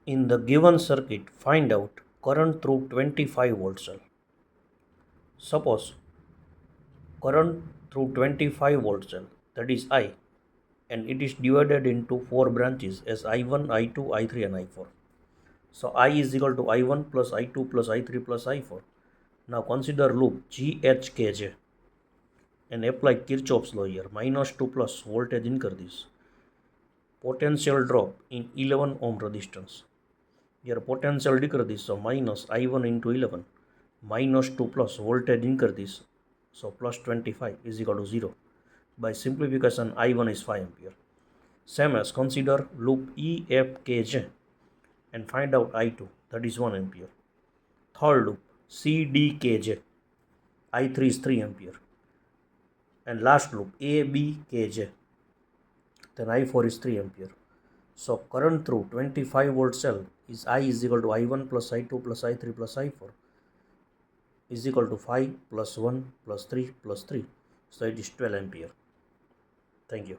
In the given circuit, find out current through 25 volt cell. Suppose current through 25 volt cell, that is I, and it is divided into 4 branches as I1, I2, I3 and I4. So I is equal to I1 plus I2 plus I3 plus I4. Now consider loop GHKJ and apply Kirchhoff's law here. -2 plus voltage increase. Potential drop in 11 ohm resistance. Here potential decrease, so minus I1 into 11 -2 plus voltage increase, so plus 25 is equal to 0. By simplification, I1 is 5 ampere. Same as consider loop EFKJ and find out I2, that is 1 ampere. Third loop CDKJ, I3 is 3 ampere. And last loop ABKJ, then I4 is 3 ampere. So current through 25 volt cell is I is equal to I1 plus I2 plus I3 plus I4 is equal to 5 plus 1 plus 3 plus 3. So it is 12 ampere. Thank you.